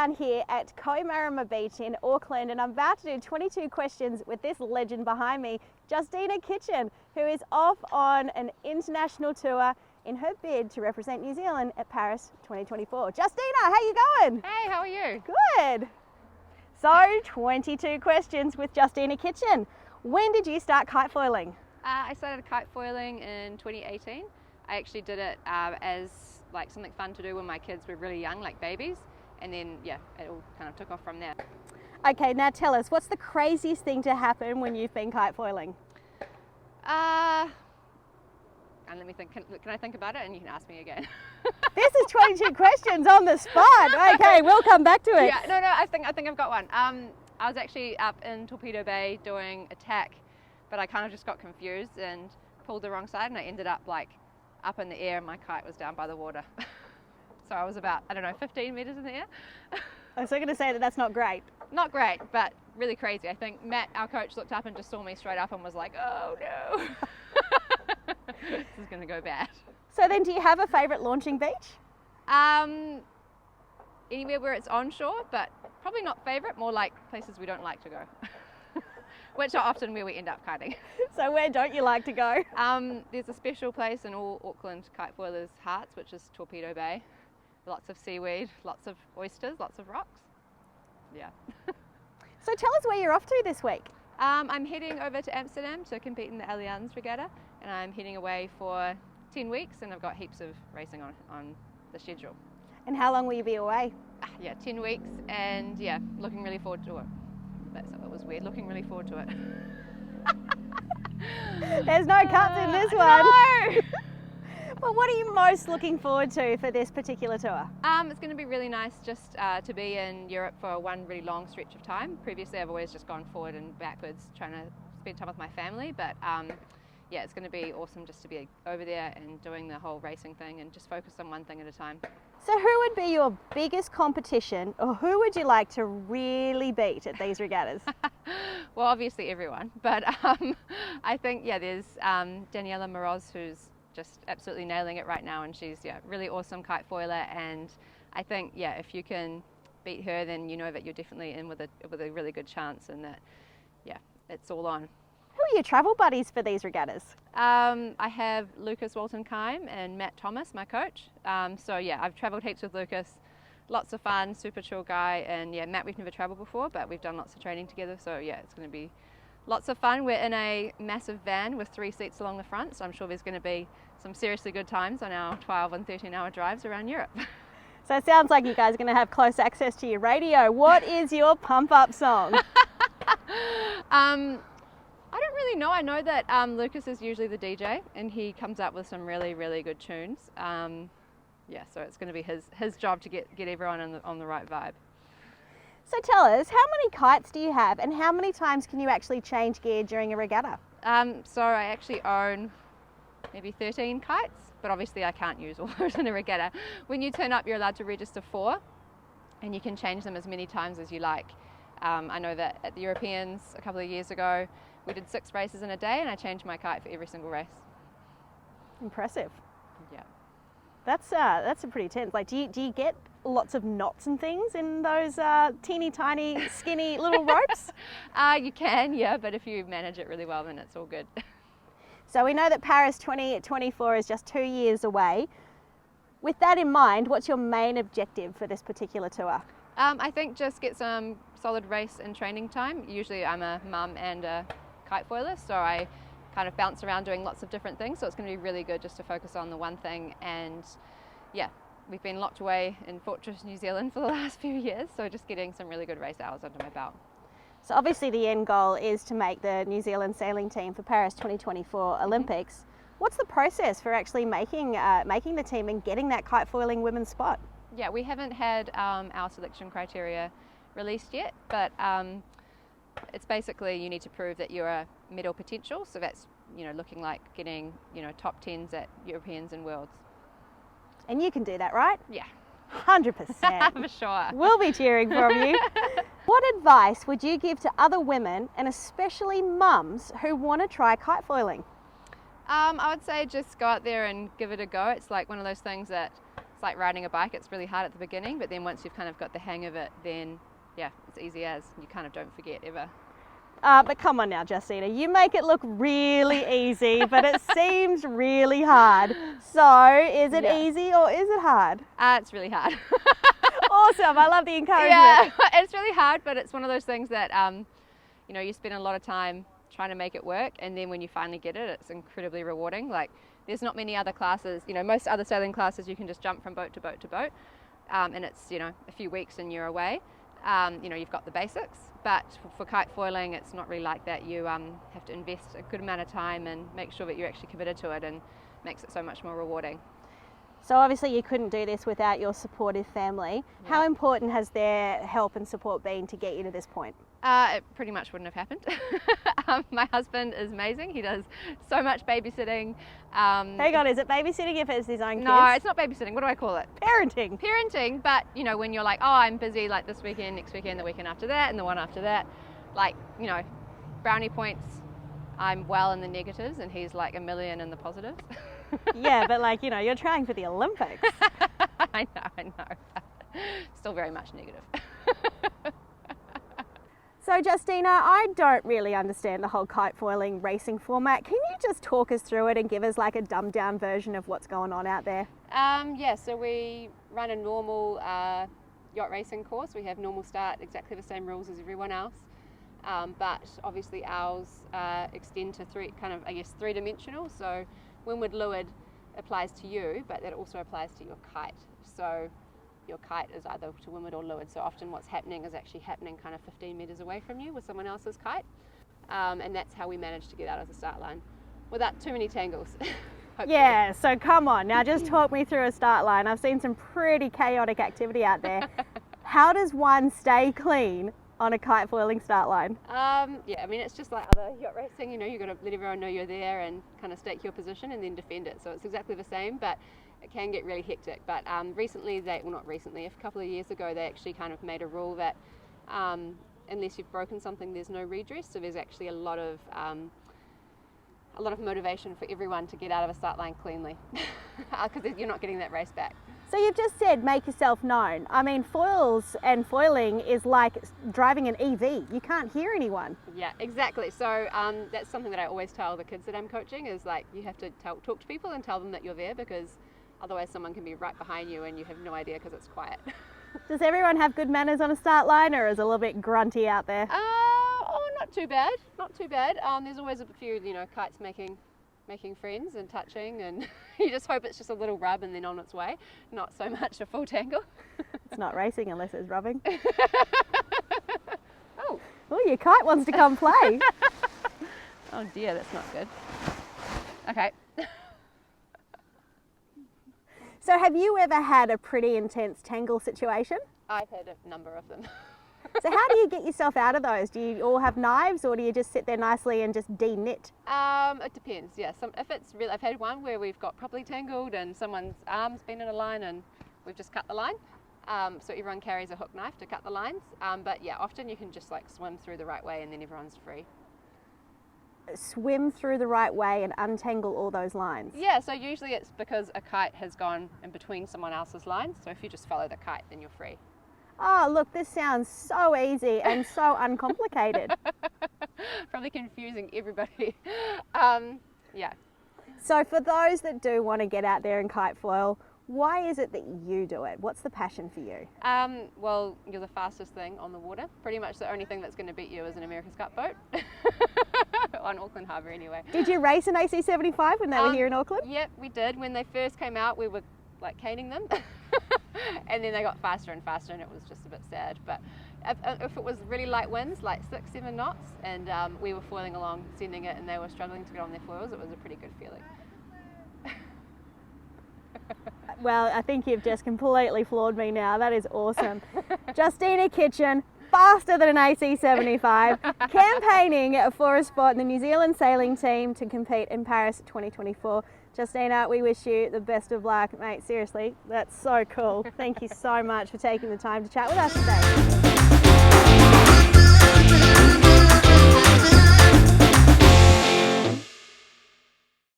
down here at Kohimarama Beach in Auckland, and I'm about to do 22 questions with this legend behind me, Justina Kitchen, who is off on an international tour in her bid to represent New Zealand at Paris 2024. Justina, how you going? Hey, how are you? Good. So 22 questions with Justina Kitchen. When did you start kite foiling? I started kite foiling in 2018. I actually did it as like something fun to do when my kids were really young, like babies, and then yeah, it all kind of took off from there. Okay, now tell us, what's the craziest thing to happen when you've been kite foiling? And let me think. Can I think about it, and you can ask me again? This is 22 questions on the spot. Okay, we'll come back to it. Yeah, no, I think I've got one. I was actually up in Torpedo Bay doing a tack, but I kind of just got confused and pulled the wrong side, and I ended up like up in the air, and my kite was down by the water. So I was about, 15 meters in the air. I was going to say that's not great. Not great, but really crazy. I think Matt, our coach, looked up and just saw me straight up and was like, oh no. This is going to go bad. So then, do you have a favourite launching beach? Anywhere where it's onshore, but probably not favourite, more like places we don't like to go. Which are often where we end up kiting. So where don't you like to go? There's a special place in all Auckland kite foilers' hearts, which is Torpedo Bay. Lots of seaweed, lots of oysters, lots of rocks. Yeah. So tell us where you're off to this week. I'm heading over to Amsterdam to compete in the Allianz Regatta, and I'm heading away for 10 weeks, and I've got heaps of racing on the schedule. And how long will you be away? Yeah, 10 weeks, and yeah, looking really forward to it. That was weird, looking really forward to it. There's no cuts in this one. No! Well, what are you most looking forward to for this particular tour? It's going to be really nice just to be in Europe for one really long stretch of time. Previously, I've always just gone forward and backwards trying to spend time with my family, but yeah, it's going to be awesome just to be over there and doing the whole racing thing and just focus on one thing at a time. So who would be your biggest competition, or who would you like to really beat at these regattas? Well, obviously everyone, but I think, yeah, there's Daniela Moroz, who's just absolutely nailing it right now, and she's really awesome kite foiler, and I think if you can beat her, then you know that you're definitely in with a really good chance, and that it's all on. Who are your travel buddies for these regattas? I have Lucas Walton-Kime and Matt Thomas, my coach. So I've travelled heaps with Lucas, lots of fun, super chill guy, and Matt we've never travelled before, but we've done lots of training together, so it's going to be lots of fun. We're in a massive van with 3 seats along the front, so I'm sure there's going to be some seriously good times on our 12 and 13-hour drives around Europe. So it sounds like you guys are going to have close access to your radio. What is your pump-up song? I don't really know. I know that Lucas is usually the DJ, and he comes up with some really, really good tunes. So it's going to be his job to get everyone on the right vibe. So tell us, how many kites do you have, and how many times can you actually change gear during a regatta? So I actually own maybe 13 kites, but obviously I can't use all those in a regatta. When you turn up, you're allowed to register 4, and you can change them as many times as you like. I know that at the Europeans a couple of years ago, we did 6 races in a day, and I changed my kite for every single race. Impressive. Yeah. That's a pretty tense. Like, do you get lots of knots and things in those teeny tiny, skinny little ropes? You can, but if you manage it really well, then it's all good. So we know that Paris 2024 is just 2 years away. With that in mind, what's your main objective for this particular tour? I think just get some solid race and training time. Usually I'm a mum and a kite foiler, so I kind of bounce around doing lots of different things, so it's going to be really good just to focus on the one thing. And we've been locked away in Fortress, New Zealand for the last few years, so just getting some really good race hours under my belt. So obviously the end goal is to make the New Zealand sailing team for Paris 2024 Olympics. Mm-hmm. What's the process for actually making the team and getting that kite foiling women's spot? Yeah, we haven't had our selection criteria released yet, but it's basically you need to prove that you're a medal potential, so that's looking like getting top 10s at Europeans and Worlds. And you can do that, right? Yeah. 100%. For sure. We'll be cheering from you. What advice would you give to other women, and especially mums, who want to try kite foiling? I would say just go out there and give it a go. It's like one of those things that It's like riding a bike. It's really hard at the beginning, but then once you've kind of got the hang of it, then yeah, it's easy as. You kind of don't forget ever. But come on now, Justina, you make it look really easy, but it seems really hard. So, is it easy or is it hard? It's really hard. Awesome, I love the encouragement. Yeah, it's really hard, but it's one of those things that, you know, you spend a lot of time trying to make it work, and then when you finally get it, it's incredibly rewarding. Like, there's not many other classes, you know, most other sailing classes you can just jump from boat to boat to boat, and it's, you know, a few weeks and you're away. You know, you've got the basics, but for kite foiling, it's not really like that. You have to invest a good amount of time and make sure that you're actually committed to it, and makes it so much more rewarding. So obviously you couldn't do this without your supportive family. Yeah. How important has their help and support been to get you to this point? It pretty much wouldn't have happened. My husband is amazing. He does so much babysitting. Hang on, is it babysitting if it's his own kids? No, it's not babysitting. What do I call it? Parenting. Parenting, but you know, when you're like, oh, I'm busy like this weekend, next weekend, the weekend after that, and the one after that, like, you know, brownie points, I'm well in the negatives and he's like a million in the positives. Yeah, but like, you know, you're trying for the Olympics. I know. Still very much negative. So Justina, I don't really understand the whole kite foiling racing format. Can you just talk us through it and give us like a dumbed down version of what's going on out there? Yeah, so we run a normal yacht racing course. We have normal start, exactly the same rules as everyone else. But obviously ours extend to three-dimensional. So windward leeward applies to you, but that also applies to your kite. So your kite is either to windward or leeward. So often what's happening is actually happening kind of 15 meters away from you with someone else's kite. And that's how we manage to get out of the start line without too many tangles. Yeah, so come on, now just talk me through a start line. I've seen some pretty chaotic activity out there. How does one stay clean on a kite foiling start line? Yeah, I mean, it's just like other yacht racing, you know, you've got to let everyone know you're there and kind of stake your position and then defend it. So it's exactly the same, but it can get really hectic. But a couple of years ago, they actually kind of made a rule that unless you've broken something, there's no redress. So there's actually a lot of motivation for everyone to get out of a start line cleanly, because you're not getting that race back. So you've just said make yourself known. I mean, foils and foiling is like driving an EV. You can't hear anyone. Yeah, exactly. So that's something that I always tell the kids that I'm coaching is like, you have to talk to people and tell them that you're there, because otherwise someone can be right behind you and you have no idea because it's quiet. Does everyone have good manners on a start line, or is it a little bit grunty out there? Not too bad. Not too bad. There's always a few, you know, kites making friends and touching, and you just hope it's just a little rub and then on its way, not so much a full tangle. It's not racing unless it's rubbing. Oh, your kite wants to come play. oh dear, that's not good. Okay. So have you ever had a pretty intense tangle situation? I've had a number of them. So how do you get yourself out of those? Do you all have knives, or do you just sit there nicely and just de-knit? It depends, yeah. If it's really, I've had one where we've got properly tangled and someone's arm's been in a line and we've just cut the line. So everyone carries a hook knife to cut the lines. But yeah, often you can just like swim through the right way and then everyone's free. Swim through the right way and untangle all those lines? Yeah, so usually it's because a kite has gone in between someone else's lines. So if you just follow the kite, then you're free. Oh, look, this sounds so easy and so uncomplicated. Probably confusing everybody. Yeah. So for those that do want to get out there and kite foil, why is it that you do it? What's the passion for you? Well, you're the fastest thing on the water. Pretty much the only thing that's going to beat you is an America's Cup boat. On Auckland Harbour anyway. Did you race an AC75 when they were here in Auckland? Yep, we did. When they first came out, we were like caning them. And then they got faster and faster and it was just a bit sad. But if it was really light winds, like 6-7 knots, and we were foiling along, sending it, and they were struggling to get on their foils, it was a pretty good feeling. Well, I think you've just completely floored me now. That is awesome. Justina Kitchen, faster than an AC75, campaigning for a spot in the New Zealand sailing team to compete in Paris 2024. Justina, we wish you the best of luck, mate. Seriously, that's so cool. Thank you so much for taking the time to chat with us today.